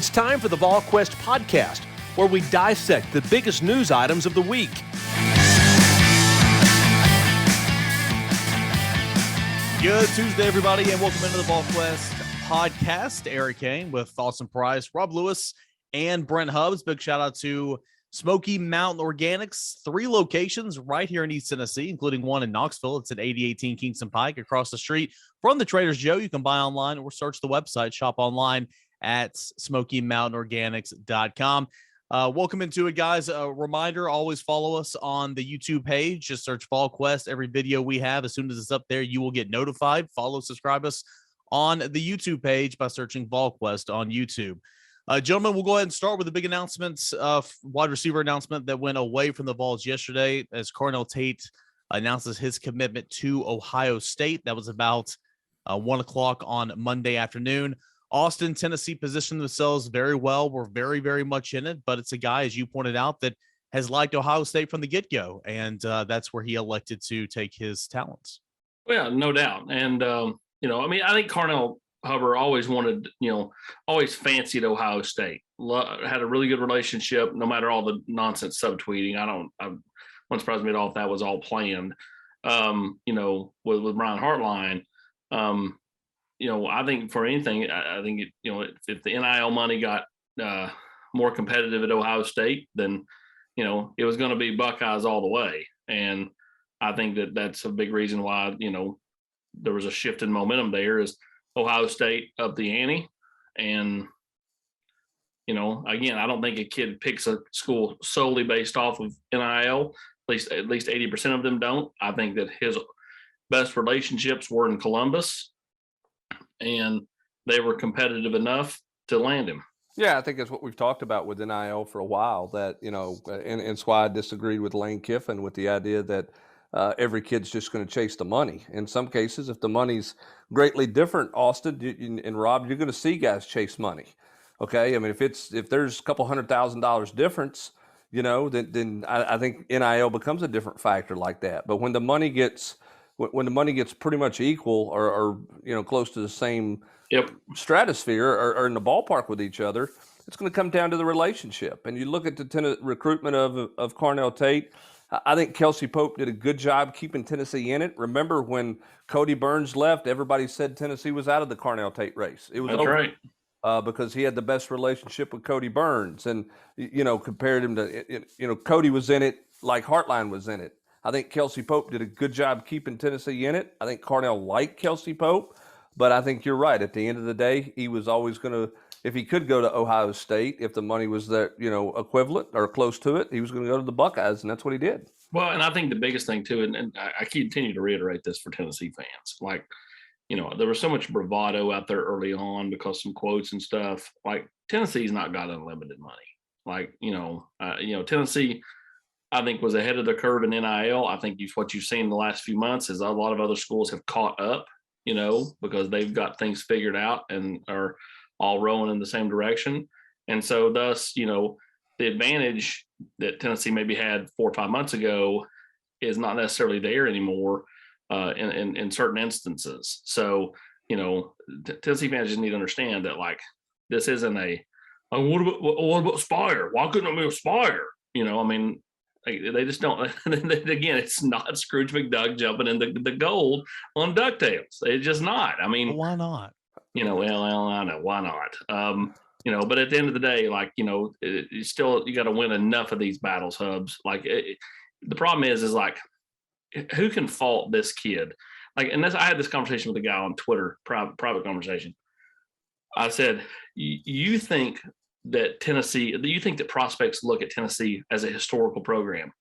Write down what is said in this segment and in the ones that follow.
It's time for the Volquest podcast, where we dissect the biggest news items of the week. Good Tuesday, everybody, and welcome into the Volquest podcast. Eric Kane with Austin Price, Rob Lewis, and Brent Hubbs. Big shout out to Smoky Mountain Organics, 3 locations right here in East Tennessee, including one in Knoxville. It's at 8018 Kingston Pike across the street from the Trader's Joe. You can buy online or search the website, shop online at SmokyMountainOrganics.com. Welcome into it, guys. A reminder, always follow us on the YouTube page. Just search Volquest. Every video we have, as soon as it's up there, you will get notified. Follow, subscribe us on the YouTube page by searching Volquest on YouTube. Gentlemen, we'll go ahead and start with the big announcements, wide receiver announcement that went away from the Vols yesterday as Carnell Tate announces his commitment to Ohio State. That was about 1 o'clock on Monday afternoon. Austin, Tennessee positioned themselves very well. We're very, very much in it, but it's a guy, as you pointed out, that has liked Ohio State from the get-go, and that's where he elected to take his talents. Well, yeah, no doubt. And, I think Carnell Hubbard always wanted, always fancied Ohio State. Had a really good relationship, no matter all the nonsense subtweeting. I wouldn't surprise me at all if that was all planned, with Brian Hartline. I think for anything, I think, if the NIL money got more competitive at Ohio State, then, it was going to be Buckeyes all the way. And I think that's a big reason why, there was a shift in momentum there is Ohio State up the ante. And, again, I don't think a kid picks a school solely based off of NIL. At least 80% of them don't. I think that his best relationships were in Columbus, and they were competitive enough to land him. Yeah, I think that's what we've talked about with NIL for a while, that, and it's why I disagreed with Lane Kiffin with the idea that every kid's just going to chase the money. In some cases, if the money's greatly different, Austin and Rob, you're going to see guys chase money. Okay, I mean, if there's a couple $100,000 difference, then I think NIL becomes a different factor like that. But when the money gets pretty much equal or close to the same stratosphere or in the ballpark with each other, it's going to come down to the relationship. And you look at the recruitment of Carnell Tate. I think Kelsey Pope did a good job keeping Tennessee in it. Remember when Cody Burns left, everybody said Tennessee was out of the Carnell Tate race. It was That's over. Right. Because he had the best relationship with Cody Burns, and compared him to Cody was in it like Hartline was in it. I think Kelsey Pope did a good job keeping Tennessee in it. I think Carnell liked Kelsey Pope, but I think you're right. At the end of the day, he was always going to, if he could go to Ohio State, if the money was that equivalent or close to it, he was going to go to the Buckeyes, and that's what he did. Well, and I think the biggest thing too, and I continue to reiterate this for Tennessee fans, like, there was so much bravado out there early on because some quotes and stuff. Like, Tennessee's not got unlimited money. Like, Tennessee, I think, was ahead of the curve in NIL. I think what you've seen in the last few months is a lot of other schools have caught up, because they've got things figured out and are all rowing in the same direction. And so thus, the advantage that Tennessee maybe had 4 or 5 months ago is not necessarily there anymore in certain instances. So, Tennessee fans just need to understand that, like, this isn't what about Spire? Why couldn't it be a Spire? They just don't. Again, it's not Scrooge McDuck jumping in the gold on DuckTales. It's just not. Why not? I know why not. But at the end of the day, like, you got to win enough of these battles, Hubs. Like, the problem is like, who can fault this kid? Like, and I had this conversation with a guy on Twitter, private conversation. I said, you think that prospects look at Tennessee as a historical program?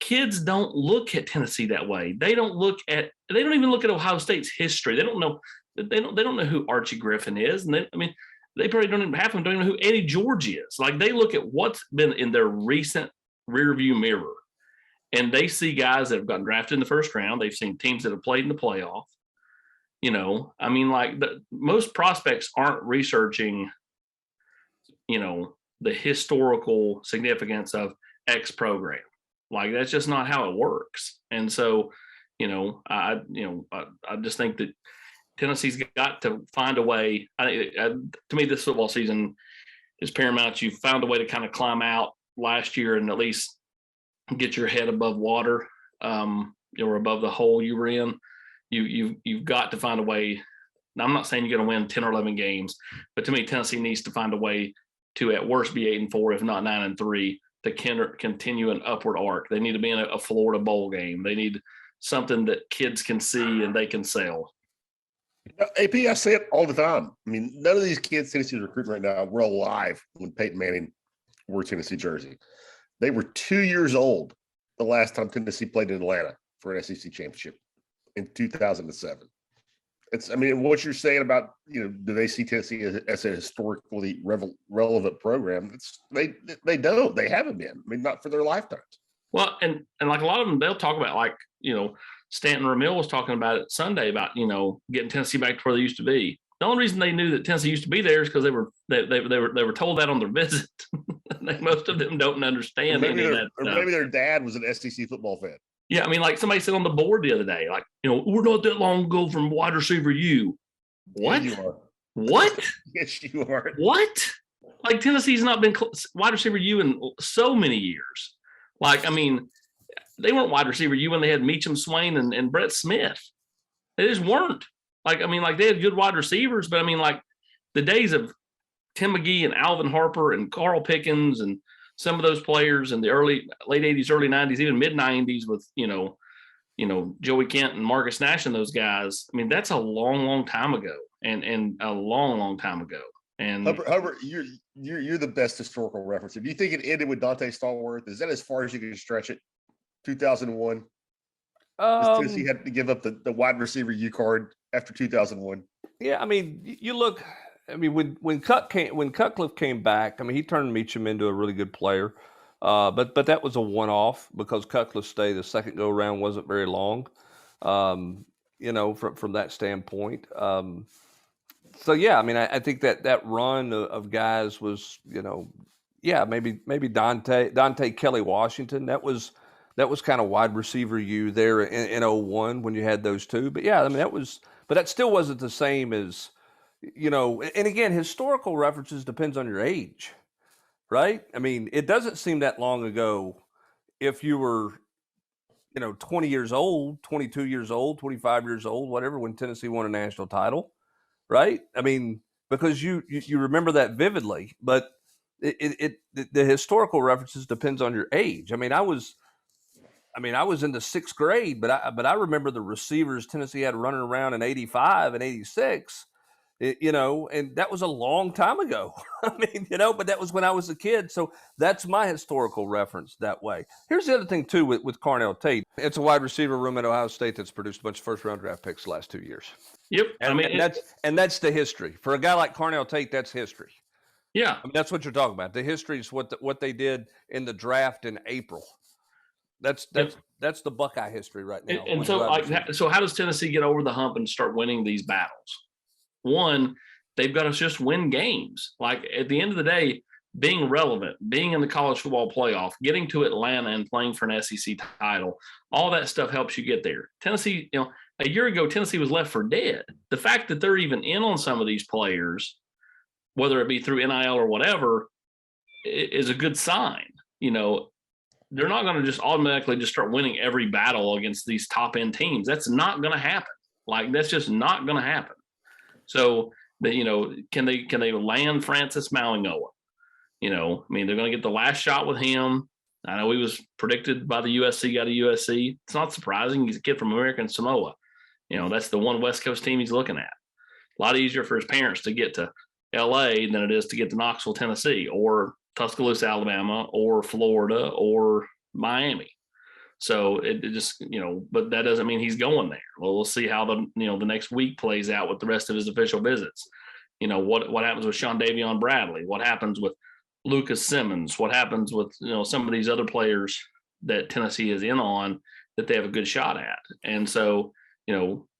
Kids don't look at Tennessee that way. They don't even look at Ohio State's history. They don't know who Archie Griffin is. And they probably don't even know who Eddie George is. Like, they look at what's been in their recent rearview mirror. And they see guys that have gotten drafted in the first round. They've seen teams that have played in the playoff. Most prospects aren't researching, the historical significance of X program. Like, that's just not how it works. And so, I just think that Tennessee's got to find a way. To me, this football season, is paramount. You found a way to kind of climb out last year and at least get your head above water, or above the hole you were in. You've got to find a way. Now, I'm not saying you're going to win 10 or 11 games, but to me, Tennessee needs to find a way to at worst be 8-4, if not 9-3, to continue an upward arc. They need to be in a Florida bowl game. They need something that kids can see and they can sell. AP, I say it all the time. I mean, none of these kids Tennessee's recruiting right now were alive when Peyton Manning wore Tennessee jersey. They were 2 years old the last time Tennessee played in Atlanta for an SEC championship in 2007. What you're saying about, do they see Tennessee as a historically relevant program? They don't. They haven't been. I mean, not for their lifetimes. Well, and like a lot of them, they'll talk about, like, Stanton Ramil was talking about it Sunday about, getting Tennessee back to where they used to be. The only reason they knew that Tennessee used to be there is because they were told that on their visit. Most of them don't understand any of that stuff. Maybe their dad was an SEC football fan. Yeah, I mean, like somebody said on the board the other day, like, we're not that long ago from wide receiver U. What? Yeah, you are. What? Yes, you are. What? Like, Tennessee's not been wide receiver U in so many years. Like, I mean, they weren't wide receiver U when they had Meacham Swain and Brett Smith. They just weren't. Like, I mean, like, they had good wide receivers, but I mean, like, the days of Tim McGee and Alvin Harper and Carl Pickens and some of those players in the late 80s, early 90s, even mid 90s with, Joey Kent and Marcus Nash and those guys. I mean, that's a long, long time ago and a long, long time ago. And Hubbard, you're the best historical reference. If you think it ended with Dante Stallworth, is that as far as you can stretch it? 2001. Tennessee had to give up the wide receiver U card after 2001. Yeah, I mean, you look. I mean, when Cutcliffe came back, I mean, he turned Meacham into a really good player, but that was a one-off because Cutcliffe's stay the second go around wasn't very long, from that standpoint. So yeah, I mean, I think that run of guys was, maybe Dante Kelly Washington. That was kind of wide receiver U there in 01 when you had those two. But yeah, I mean, but that still wasn't the same as. And again, historical references depends on your age, right? I mean, it doesn't seem that long ago if you were, 20 years old, 22 years old, 25 years old, whatever, when Tennessee won a national title, right? I mean, because you remember that vividly, but the historical references depends on your age. I mean, I was in the sixth grade, but I remember the receivers Tennessee had running around in 85 and 86. And that was a long time ago. I mean, but that was when I was a kid. So that's my historical reference that way. Here's the other thing, too, with Carnell Tate. It's a wide receiver room at Ohio State that's produced a bunch of first-round draft picks the last 2 years. Yep. And that's the history. For a guy like Carnell Tate, that's history. Yeah. I mean, that's what you're talking about. The history is what they did in the draft in April. That's the Buckeye history right now. And so how does Tennessee get over the hump and start winning these battles? One, they've got to just win games. Like, at the end of the day, being relevant, being in the college football playoff, getting to Atlanta and playing for an SEC title, all that stuff helps you get there. Tennessee, a year ago, Tennessee was left for dead. The fact that they're even in on some of these players, whether it be through NIL or whatever, is a good sign. They're not going to just automatically just start winning every battle against these top end teams. That's not going to happen. Like, that's just not going to happen. So, can they land Francis Mauigoa? They're going to get the last shot with him. I know he was predicted by the USC guy to USC. It's not surprising. He's a kid from American Samoa. That's the one West Coast team he's looking at. A lot easier for his parents to get to LA than it is to get to Knoxville, Tennessee, or Tuscaloosa, Alabama, or Florida, or Miami. So it just, but that doesn't mean he's going there. Well, we'll see how the next week plays out with the rest of his official visits. What happens with Sean Davion Bradley? What happens with Lucas Simmons? What happens with, some of these other players that Tennessee is in on that they have a good shot at? And so,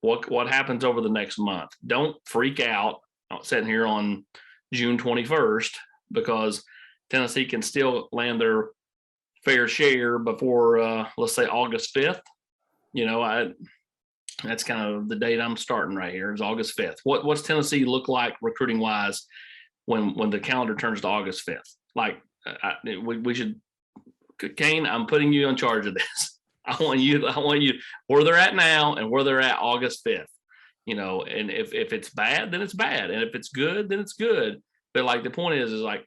what happens over the next month? Don't freak out sitting here on June 21st, because Tennessee can still land their fair share before, let's say, August 5th. That's kind of the date I'm starting right here, is August 5th. What's Tennessee look like recruiting wise when the calendar turns to August 5th. Like we should, Kane, I'm putting you in charge of this. I want you where they're at now and where they're at August 5th. And if it's bad, then it's bad. And if it's good, then it's good. But like the point is like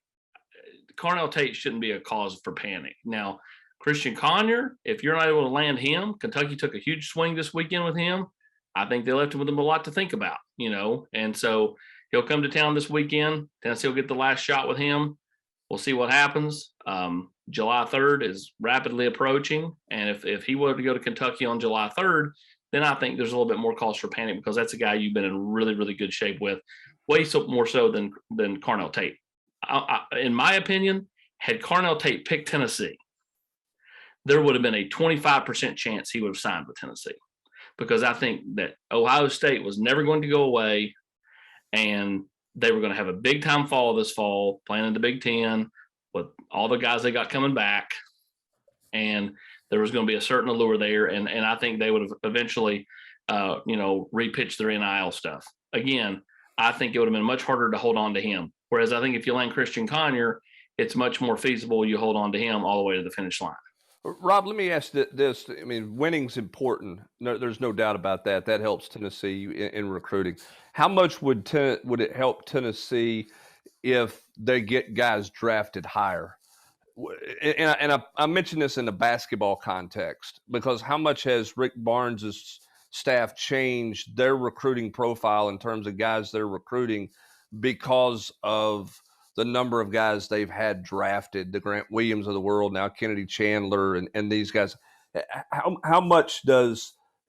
Carnell Tate shouldn't be a cause for panic. Now, Christian Conyer, if you're not able to land him, Kentucky took a huge swing this weekend with him. I think they left him with him a lot to think about, and so he'll come to town this weekend. Tennessee will get the last shot with him. We'll see what happens. July 3rd is rapidly approaching. And if he were to go to Kentucky on July 3rd, then I think there's a little bit more cause for panic because that's a guy you've been in really, really good shape with, way more so than Carnell Tate. In my opinion, had Carnell Tate picked Tennessee, there would have been a 25% chance he would have signed with Tennessee, because I think that Ohio State was never going to go away, and they were going to have a big time fall this fall, playing in the Big Ten with all the guys they got coming back, and there was going to be a certain allure there, and I think they would have eventually, repitched their NIL stuff. Again, I think it would have been much harder to hold on to him. Whereas I think if you land Christian Conyer, it's much more feasible you hold on to him all the way to the finish line. Rob, let me ask this. I mean, winning's important. No, there's no doubt about that. That helps Tennessee in recruiting. How much would it help Tennessee if they get guys drafted higher? And I mentioned this in the basketball context, because how much has Rick Barnes' staff changed their recruiting profile in terms of guys they're recruiting because of the number of guys they've had drafted, the Grant Williams of the world, now Kennedy Chandler and these guys. How much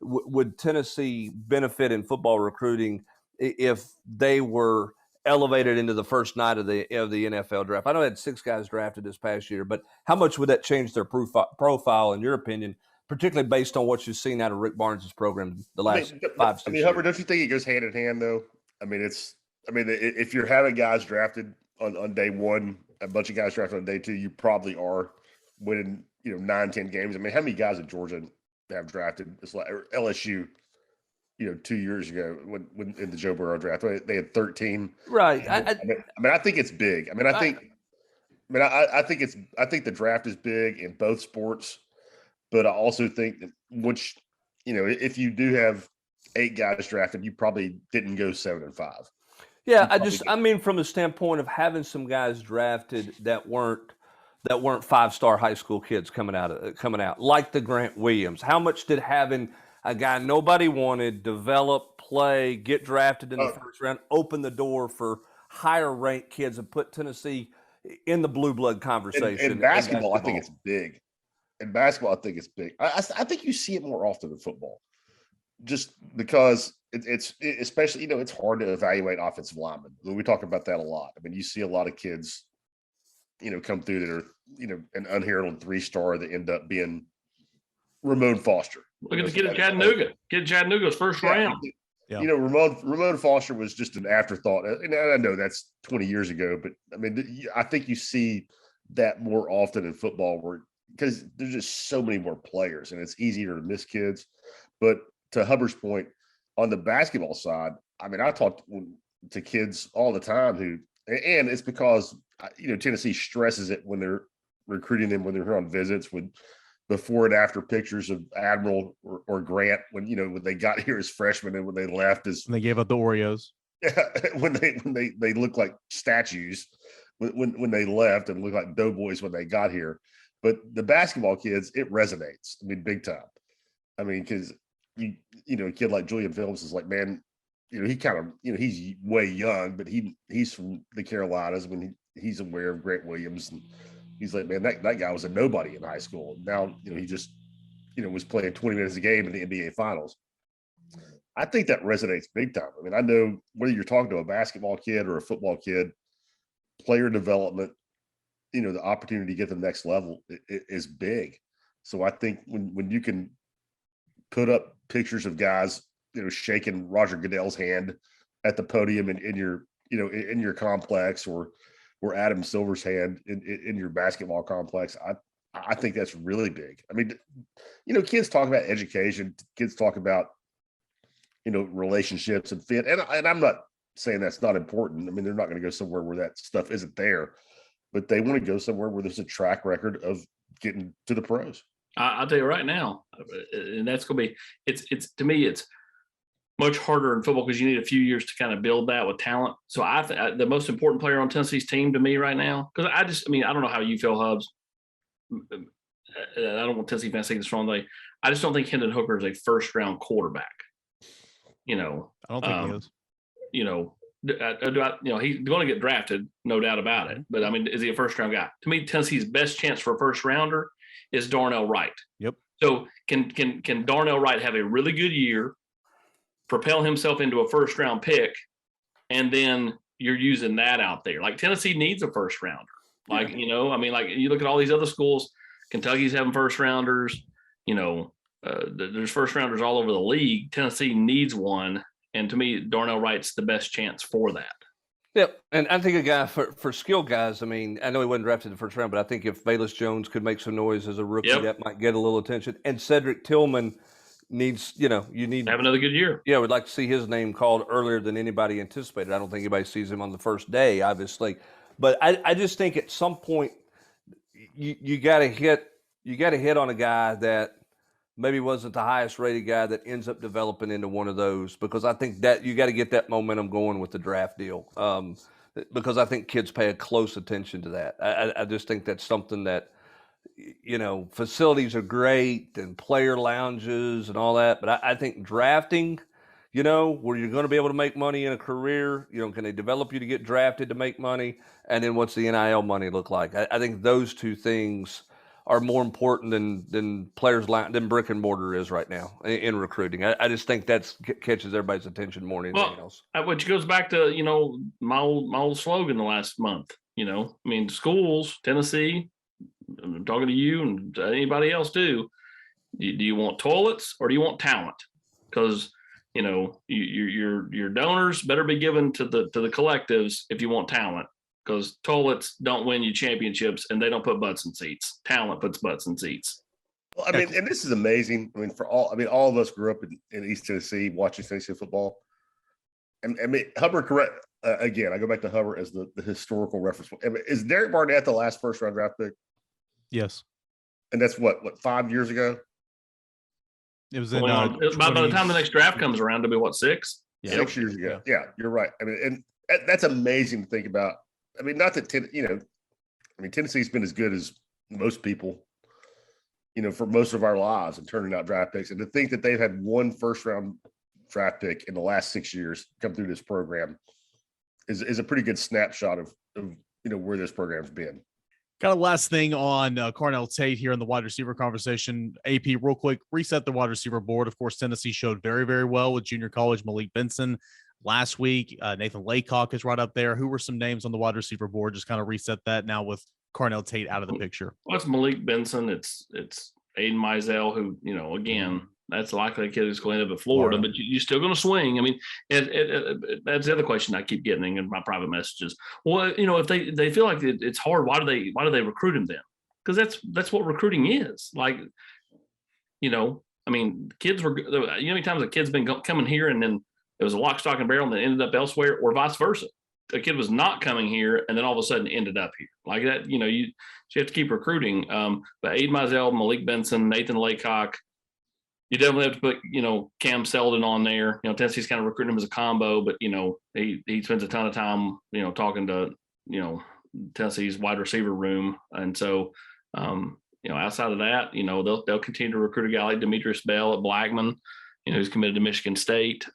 would Tennessee benefit in football recruiting if they were elevated into the first night of the NFL draft? I know they had 6 guys drafted this past year, but how much would that change their profile, in your opinion, particularly based on what you've seen out of Rick Barnes' program the last 5, 6 years? Hubbard, don't you think it goes hand in hand, though? If you're having guys drafted on day one, a bunch of guys drafted on day 2, you probably are winning, 9, 10 games. I mean, how many guys in Georgia have drafted? It's like LSU, 2 years ago when in the Joe Burrow draft, they had 13. Right. I think it's big. I think the draft is big in both sports, but I also think that if you do have 8 guys drafted, you probably didn't go 7 and 5. Yeah, from the standpoint of having some guys drafted that weren't 5-star high school kids coming out, like the Grant Williams. How much did having a guy nobody wanted develop, play, get drafted in the first round, open the door for higher ranked kids and put Tennessee in the blue blood conversation? In basketball, I think it's big. In basketball, I think it's big. I think you see it more often than football, just because it's especially, it's hard to evaluate offensive linemen. We talk about that a lot. I mean, you see a lot of kids, come through that are, an unheralded 3-star that end up being Ramon Foster. Look at the kid at Chattanooga. Chattanooga's first round. Yeah. Ramon Foster was just an afterthought. And I know that's 20 years ago, but I think you see that more often in football because there's just so many more players and it's easier to miss kids. But to Hubbard's point, on the basketball side, I talk to kids all the time and it's because, Tennessee stresses it when they're recruiting them, when they're here on visits, with before and after pictures of Admiral or Grant when they got here as freshmen and when they left when they gave up the Oreos. Yeah, when they look like statues when they left and look like doughboys when they got here. But the basketball kids, it resonates. Big time. Because a kid like Julian Phillips is like, man, he kind of, he's way young, but he's from the Carolinas. He's aware of Grant Williams, and he's like, man, that guy was a nobody in high school. Now, he just, was playing 20 minutes a game in the NBA Finals. I think that resonates big time. I know whether you're talking to a basketball kid or a football kid, player development, the opportunity to get to the next level is big. So I think when you can put up pictures of guys, shaking Roger Goodell's hand at the podium in your complex, or Adam Silver's hand in your basketball complex, I think that's really big. Kids talk about education, kids talk about, relationships and fit. And I'm not saying that's not important. I mean, they're not going to go somewhere where that stuff isn't there, but they want to go somewhere where there's a track record of getting to the pros. I'll tell you right now, and that's going to be, it's to me, it's much harder in football because you need a few years to kind of build that with talent. So I think the most important player on Tennessee's team to me right now, because I don't know how you feel, Hubs. I don't want Tennessee fans to think this wrong way. I just don't think Hendon Hooker is a first round quarterback. I don't think he is. He's going to get drafted, no doubt about it. But I mean, is he a first round guy? To me, Tennessee's best chance for a first rounder is Darnell Wright. Yep. So can Darnell Wright have a really good year, propel himself into a first round pick, and then you're using that out there? Like Tennessee needs a first rounder. Like, you look at all these other schools, Kentucky's having first rounders, there's first rounders all over the league. Tennessee needs one. And to me, Darnell Wright's the best chance for that. Yep. And I think a guy for skill guys, I mean, I know he wasn't drafted in the first round, but I think if Bayless Jones could make some noise as a rookie, that might get a little attention. And Cedric Tillman needs, you need have another good year. Yeah, we'd like to see his name called earlier than anybody anticipated. I don't think anybody sees him on the first day, obviously. But I just think at some point you got to hit on a guy that maybe wasn't the highest rated guy that ends up developing into one of those, because I think that you got to get that momentum going with the draft deal. Because I think kids pay a close attention to that. I just think that's something that, facilities are great and player lounges and all that, but I think drafting, where you're going to be able to make money in a career, can they develop you to get drafted to make money? And then what's the NIL money look like? I think those two things are more important than players than brick and mortar is right now in recruiting. I just think that catches everybody's attention more than anything else. Which goes back to, my old slogan the last month, schools, Tennessee, I'm talking to you and anybody else too. Do you want toilets or do you want talent? Because, your donors better be given to the collectives if you want talent. Because toilets don't win you championships and they don't put butts in seats. Talent puts butts in seats. Well, and this is amazing. All of us grew up in East Tennessee watching Tennessee football. And Hubbard, correct. Again, I go back to Hubbard as the historical reference. Is Derek Barnett the last first round draft pick? Yes. And that's what 5 years ago? It was in by the time the next draft comes around, it'll be 6? Yeah. 6 years ago. Yeah, you're right. And that's amazing to think about. Not that Tennessee's been as good as most people, for most of our lives in turning out draft picks. And to think that they've had one first round draft pick in the last 6 years come through this program is a pretty good snapshot of where this program's been. Kind of last thing on Carnell Tate here in the wide receiver conversation. AP, real quick, reset the wide receiver board. Of course, Tennessee showed very, very well with junior college Malik Benson last week. Nathan Laycock is right up there. Who were some names on the wide receiver board? Just kind of reset that now with Carnell Tate out of the picture. Well, it's Malik Benson. It's Aiden Mizell, who, again, that's likely a kid who's going to end up at Florida, but you're still going to swing. That's the other question I keep getting in my private messages. Well, if they feel like it's hard, why do they recruit him then? Because that's what recruiting is. Like, kids were, how many times a kid's been coming here and then it was a lock, stock, and barrel and then ended up elsewhere, or vice versa. A kid was not coming here and then all of a sudden ended up here like that. You have to keep recruiting. But Aiden Mizell, Malik Benson, Nathan Laycock, you definitely have to put, Cam Selden on there. Tennessee's kind of recruiting him as a combo, but, he spends a ton of time, talking to, Tennessee's wide receiver room. And so, outside of that, they'll continue to recruit a guy like Demetrius Bell at Blackman, who's committed to Michigan State.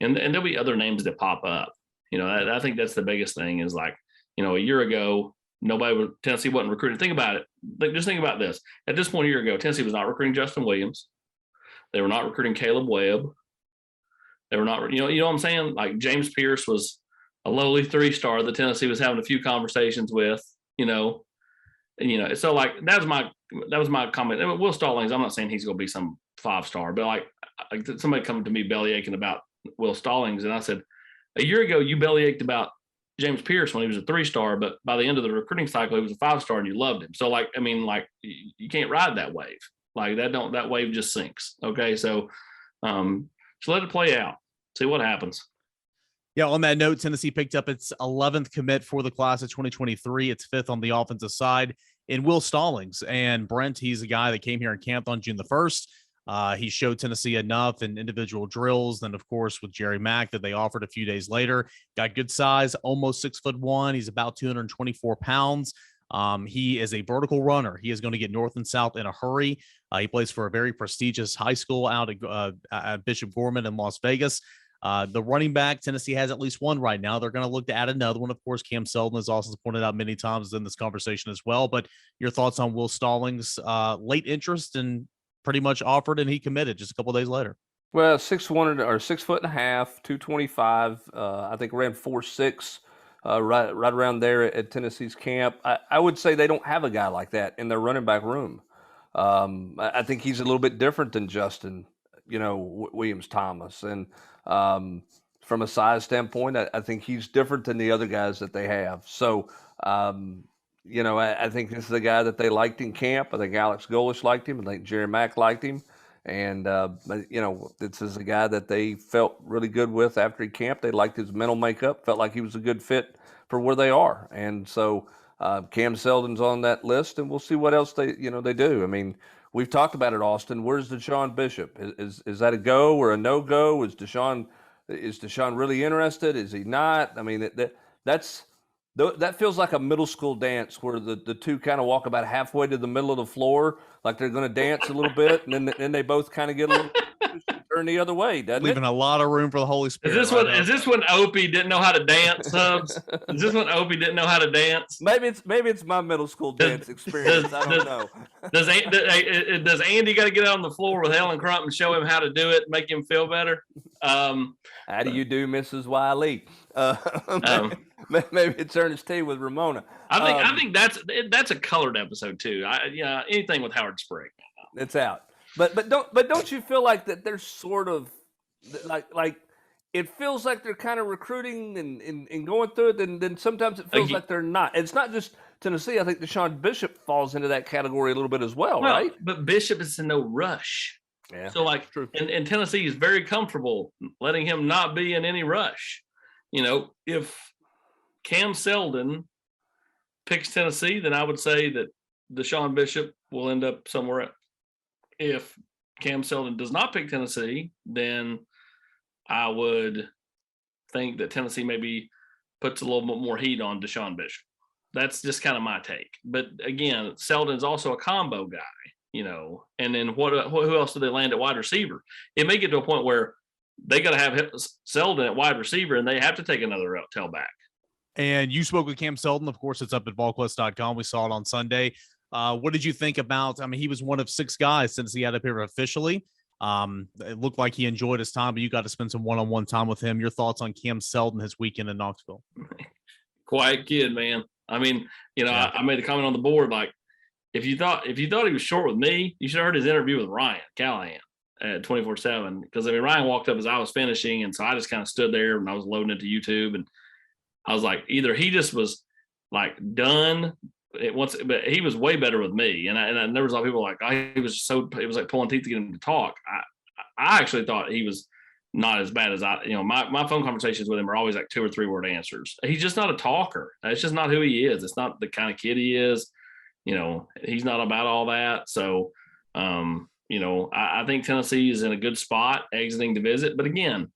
And there'll be other names that pop up. I think that's the biggest thing is like, a year ago, Tennessee wasn't recruiting. Think about it. Just think about this. At this point a year ago, Tennessee was not recruiting Justin Williams. They were not recruiting Caleb Webb. They were not, you know what I'm saying? Like James Pierce was a lowly 3-star that Tennessee was having a few conversations with, so like that was my comment. Will Stallings, I'm not saying he's going to be some 5-star, but like somebody coming to me belly aching about Will Stallings. And I said, a year ago, you belly ached about James Pierce when he was a 3-star, but by the end of the recruiting cycle, he was a 5-star and you loved him. So like, you can't ride that wave. Like that wave just sinks. Okay. So let it play out, see what happens. Yeah, on that note, Tennessee picked up its 11th commit for the class of 2023. It's 5th on the offensive side in Will Stallings. And Brent, he's a guy that came here and camped on June the 1st. He showed Tennessee enough in individual drills. Then, of course, with Jerry Mack that they offered a few days later, got good size, almost 6'1". He's about 224 pounds. He is a vertical runner. He is going to get north and south in a hurry. He plays for a very prestigious high school out at Bishop Gorman in Las Vegas. The running back, Tennessee has at least one right now. They're going to look to add another one. Of course, Cam Seldon has also pointed out many times in this conversation as well. But your thoughts on Will Stallings' late interest and pretty much offered and he committed just a couple of days later? Well, 6'1" or 6'1.5", 225. I think ran 4.6, right around there at Tennessee's camp. I would say they don't have a guy like that in their running back room. I think he's a little bit different than Justin, Williams Thomas, and from a size standpoint, I think he's different than the other guys that they have. So, I think this is a guy that they liked in camp. I think Alex Golish liked him. I think Jerry Mack liked him. And, this is a guy that they felt really good with after he camped. They liked his mental makeup, felt like he was a good fit for where they are. And so Cam Seldon's on that list, and we'll see what else they do. I mean, we've talked about it, Austin. Where's Deshaun Bishop? Is that a go or a no-go? Is Deshaun really interested? Is he not? I mean, that feels like a middle school dance where the two kind of walk about halfway to the middle of the floor, like they're going to dance a little bit, and then they both kind of get a little turn the other way, doesn't Leaving it? a lot of room for the Holy Spirit. Is this when Opie didn't know how to dance, Subs? Is this when Opie didn't know how to dance? Maybe it's my middle school dance experience. I don't know. Does Andy got to get out on the floor with Helen Crump and show him how to do it, make him feel better? How do you do, Mrs. Wiley? Maybe it's Ernest T with Ramona. I think that's a colored episode too. Anything with Howard Sprague. It's out. But don't you feel like that they're sort of like it feels like they're kind of recruiting and going through it, and then sometimes it feels like they're not. It's not just Tennessee. I think Deshaun Bishop falls into that category a little bit as well, right? But Bishop is in no rush. Yeah. So and Tennessee is very comfortable letting him not be in any rush. If Cam Seldon picks Tennessee, then I would say that Deshaun Bishop will end up somewhere else. If Cam Seldon does not pick Tennessee, then I would think that Tennessee maybe puts a little bit more heat on Deshaun Bishop. That's just kind of my take. But again, Seldon's also a combo guy, and then who else do they land at wide receiver? It may get to a point where they got to have Seldon at wide receiver and they have to take another tailback. And you spoke with Cam Seldon. Of course, it's up at Volquest.com. We saw it on Sunday. What did you think about? I mean, he was one of 6 guys since he had up here officially. It looked like he enjoyed his time, but you got to spend some one-on-one time with him. Your thoughts on Cam Seldon his weekend in Knoxville? Quiet kid, man. I mean, I made a comment on the board like, if you thought he was short with me, you should have heard his interview with Ryan Callahan at 24/7. Because Ryan walked up as I was finishing, and so I just kind of stood there and I was loading it to YouTube, and I was like, either he just was like done. But he was way better with me, and there was a lot of people like, it was like pulling teeth to get him to talk. I actually thought he was not as bad as my phone conversations with him are always like 2 or 3 word answers. He's just not a talker. That's just not who he is. It's not the kind of kid he is. He's not about all that. So, I think Tennessee is in a good spot exiting the visit. But again,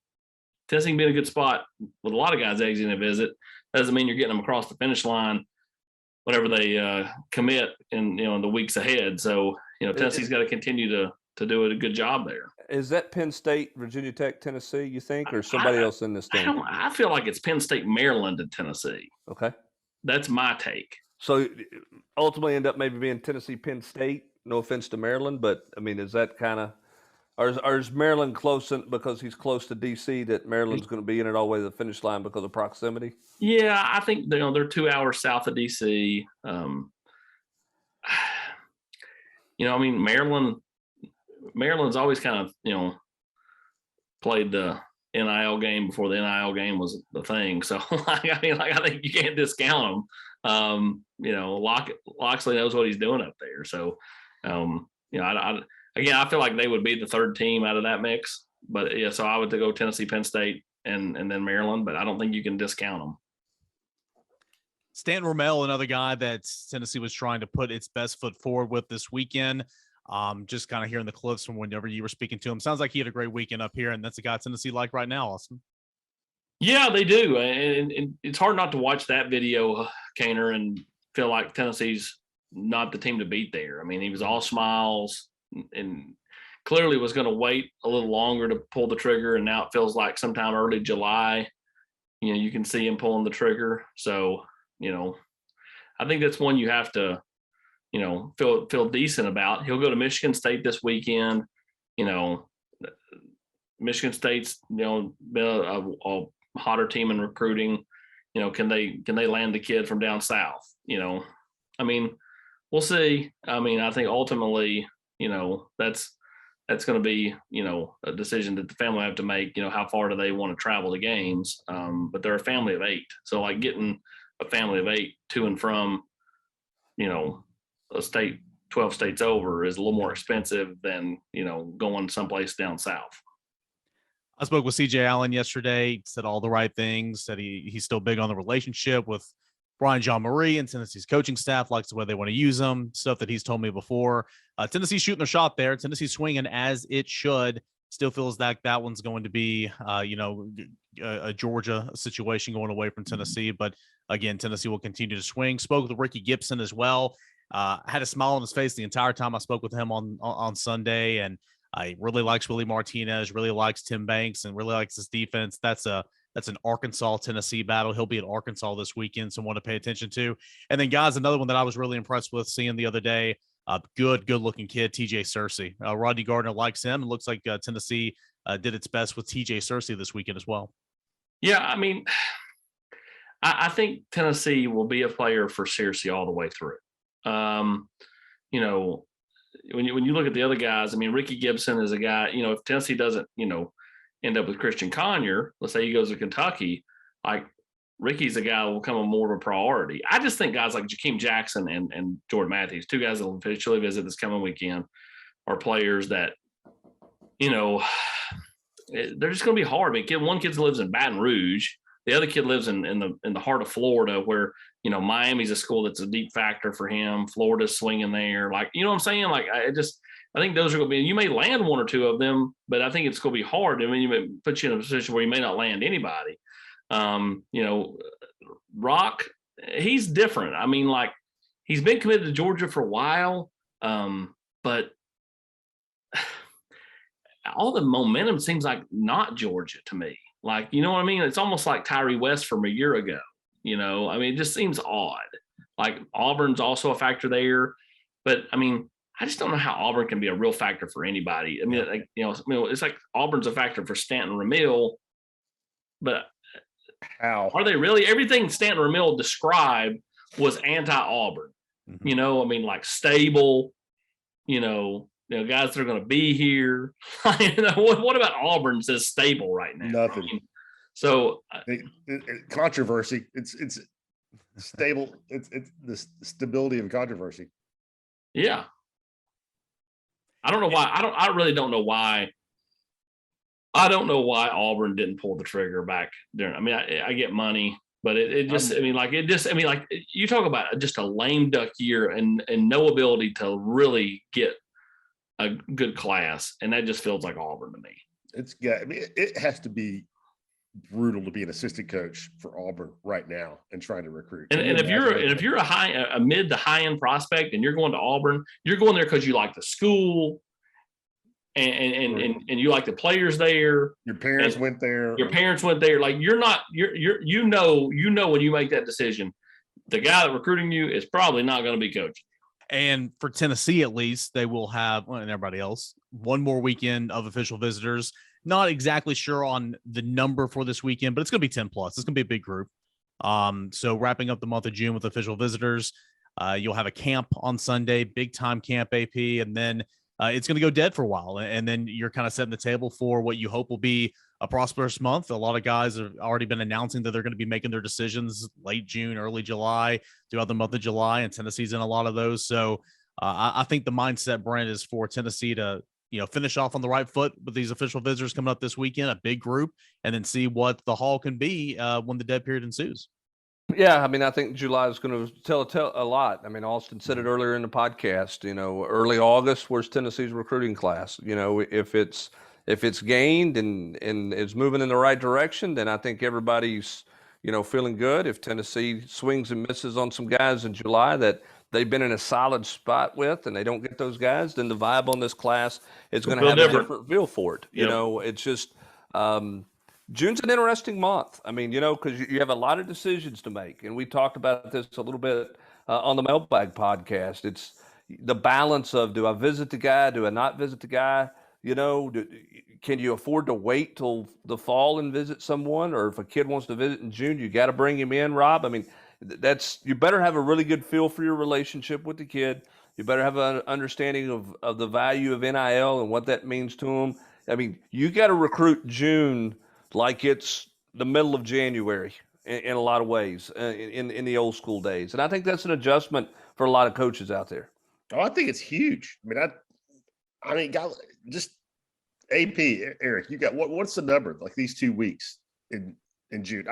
Tennessee can be in a good spot with a lot of guys exiting a visit. That doesn't mean you're getting them across the finish line whatever they commit in the weeks ahead. So Tennessee's got to continue to do a good job there. Is that Penn State, Virginia Tech, Tennessee, you think, or somebody else in this thing? I feel like it's Penn State, Maryland, and Tennessee. Okay, that's my take. So ultimately end up maybe being Tennessee, Penn State. No offense to Maryland, but I mean, is that kind of? Or is Maryland close because he's close to D.C. that Maryland's going to be in it all the way to the finish line because of proximity? Yeah, I think they're 2 hours south of D.C. Maryland's always kind of played the NIL game before the NIL game was the thing. So I think you can't discount them. Loxley knows what he's doing up there. So I feel like they would be the 3rd team out of that mix. But yeah, so I would go Tennessee, Penn State, and then Maryland, but I don't think you can discount them. Stanton Rommel, another guy that Tennessee was trying to put its best foot forward with this weekend. Just kind of hearing the clips from whenever you were speaking to him. Sounds like he had a great weekend up here, and that's a guy Tennessee like right now, Austin. Yeah, they do. And it's hard not to watch that video, Kaner, and feel like Tennessee's not the team to beat there. I mean, he was all smiles and clearly was going to wait a little longer to pull the trigger. And now it feels like sometime early July, you can see him pulling the trigger. So, I think that's one you have to, feel decent about. He'll go to Michigan State this weekend. Michigan State's, been a hotter team in recruiting. Can they land the kid from down south? I mean, we'll see. I mean, I think ultimately, that's going to be, a decision that the family have to make. How far do they want to travel to games? But they're a family of 8, so like getting a family of 8 to and from, a state 12 states over is a little more expensive than going someplace down south. I spoke with CJ Allen yesterday, said all the right things, said he's still big on the relationship with Brian Jean-Marie and Tennessee's coaching staff, likes the way they want to use him, stuff that he's told me before. Tennessee's shooting their shot there. Tennessee's swinging as it should. Still feels like that one's going to be, a Georgia situation going away from Tennessee. But again, Tennessee will continue to swing. Spoke with Ricky Gibson as well. Had a smile on his face the entire time I spoke with him on Sunday, and I really likes Willie Martinez, really likes Tim Banks, and really likes his defense. That's an Arkansas-Tennessee battle. He'll be at Arkansas this weekend, someone to pay attention to. And then, guys, another one that I was really impressed with seeing the other day, good-looking kid, TJ Searcy. Rodney Gardner likes him, and looks like Tennessee did its best with TJ Searcy this weekend as well. Yeah, I mean, I think Tennessee will be a player for Searcy all the way through. When you look at the other guys, I mean, Ricky Gibson is a guy, if Tennessee doesn't, end up with Christian Conyer, let's say he goes to Kentucky, like Ricky's a guy who will become more of a priority. I just think guys like Jakeem Jackson and Jordan Matthews, 2 guys that will officially visit this coming weekend, are players that, they're just going to be hard. I mean, one kid lives in Baton Rouge. The other kid lives in the heart of Florida, where, Miami's a school that's a deep factor for him. Florida's swinging there. Like, you know what I'm saying? Like, I think those are going to be, you may land 1 or 2 of them, but I think it's going to be hard. I mean, you may put you in a position where you may not land anybody. Rock, he's different. I mean, like, he's been committed to Georgia for a while, but all the momentum seems like not Georgia to me. Like, you know what I mean? It's almost like Tyree West from a year ago. I mean, it just seems odd. Like, Auburn's also a factor there, but I mean, I just don't know how Auburn can be a real factor for anybody. I mean, it's like Auburn's a factor for Stanton Ramil, but how are they really? Everything Stanton Ramil described was anti-Auburn. Mm-hmm. I mean, like stable, guys that are going to be here. What about Auburn says stable right now? Nothing. I mean, so controversy. It's stable. It's the stability of controversy. Yeah. I don't know why. I really don't know why. I don't know why Auburn didn't pull the trigger back there. I mean, I get money, but you talk about just a lame duck year and no ability to really get a good class, and that just feels like Auburn to me. It has to be brutal to be an assistant coach for Auburn right now and trying to recruit. And if you're a mid to high end prospect and you're going to Auburn, you're going there because you like the school and you like the players there. Your parents went there. Like, you know when you make that decision, the guy that recruiting you is probably not going to be coaching. And for Tennessee, at least, they will have, and everybody else, 1 more weekend of official visitors. Not exactly sure on the number for this weekend, but it's going to be 10 plus. It's going to be a big group. So wrapping up the month of June with official visitors, you'll have a camp on Sunday, big time camp AP, and then it's going to go dead for a while. And then you're kind of setting the table for what you hope will be a prosperous month. A lot of guys have already been announcing that they're going to be making their decisions late June, early July, throughout the month of July, and Tennessee's in a lot of those. So I think the mindset, Brent, is for Tennessee to finish off on the right foot with these official visitors coming up this weekend, a big group, and then see what the haul can be when the dead period ensues. Yeah, I mean, I think July is going to tell a lot. I mean, Austin said it earlier in the podcast. Early August, where's Tennessee's recruiting class? If it's gained and is moving in the right direction, then I think everybody's feeling good. If Tennessee swings and misses on some guys in July that they've been in a solid spot with, and they don't get those guys, then the vibe on this class is going to have a different feel for it. It's just. June's an interesting month. I mean, because you have a lot of decisions to make. And we talked about this a little bit on the Mailbag podcast. It's the balance of, do I visit the guy? Do I not visit the guy? Can you afford to wait till the fall and visit someone? Or if a kid wants to visit in June, you got to bring him in, Rob. I mean, you better have a really good feel for your relationship with the kid. You better have an understanding of the value of NIL and what that means to them. I mean, you got to recruit June like it's the middle of January in a lot of ways in the old school days. And I think that's an adjustment for a lot of coaches out there. Oh, I think it's huge. I mean, just AP, Eric, you got what's the number? Like these 2 weeks in June.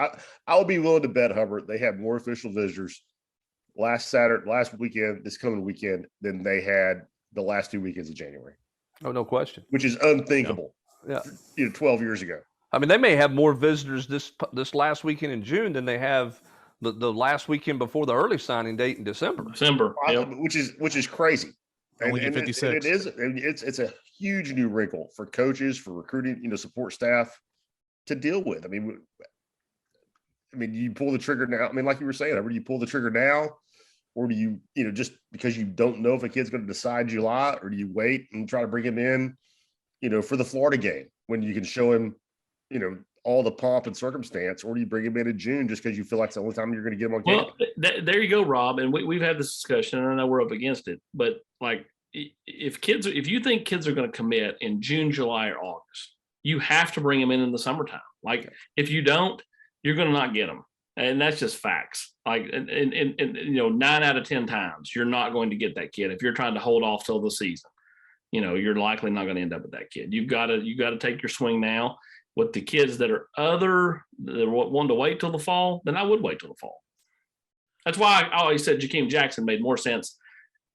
I would be willing to bet, Hubbard, they have more official visitors last weekend, this coming weekend, than they had the last 2 weekends of January. Oh, no question. Which is unthinkable. Yeah. 12 years ago. I mean, they may have more visitors this last weekend in June than they have the last weekend before the early signing date in December. Yep. Which is crazy. Only and 56. It's a huge new wrinkle for coaches, for recruiting, support staff to deal with. I mean, you pull the trigger now. I mean, like you were saying, do you pull the trigger now, or do you, just because you don't know if a kid's going to decide July, or do you wait and try to bring him in, for the Florida game when you can show him, all the pomp and circumstance, or do you bring him in June just because you feel like it's the only time you're going to get him on campus? Well, there you go, Rob. And we've had this discussion, and I know we're up against it, but like if you think kids are going to commit in June, July, or August, you have to bring them in the summertime. Like if you don't, you're going to not get them. And that's just facts. Like, and 9 out of 10 times, you're not going to get that kid. If you're trying to hold off till the season, you're likely not going to end up with that kid. You got to take your swing now. With the kids that are want to wait till the fall, then I would wait till the fall. That's why I always said Jakeem Jackson made more sense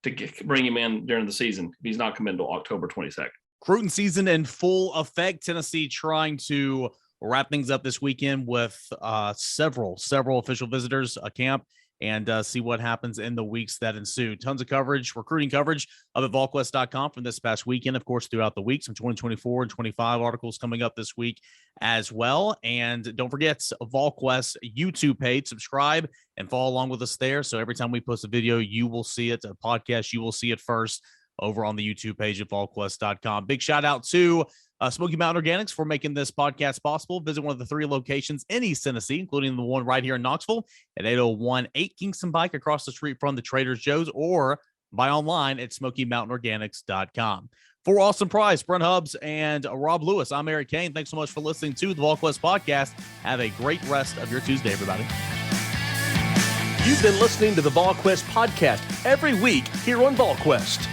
to bring him in during the season. He's not coming until October 22nd. Recruiting season in full effect. Tennessee trying to wrap things up this weekend with several official visitors, a camp, and see what happens in the weeks that ensue. Tons of coverage, recruiting coverage of at Volquest.com from this past weekend, of course, throughout the week. Some 2024 and 25 articles coming up this week as well. And don't forget, Volquest YouTube page. Subscribe and follow along with us there. So every time we post a video, you will see it. A podcast, you will see it first over on the YouTube page at Volquest.com. Big shout out to Smoky Mountain Organics for making this podcast possible. Visit one of the 3 locations in East Tennessee, including the one right here in Knoxville at 8018 Kingston Pike across the street from the Trader Joe's, or buy online at SmokyMountainOrganics.com. For Austin Price, Brent Hubbs, and Rob Lewis, I'm Eric Kane. Thanks so much for listening to the Volquest Podcast. Have a great rest of your Tuesday, everybody. You've been listening to the Volquest Podcast every week here on Volquest.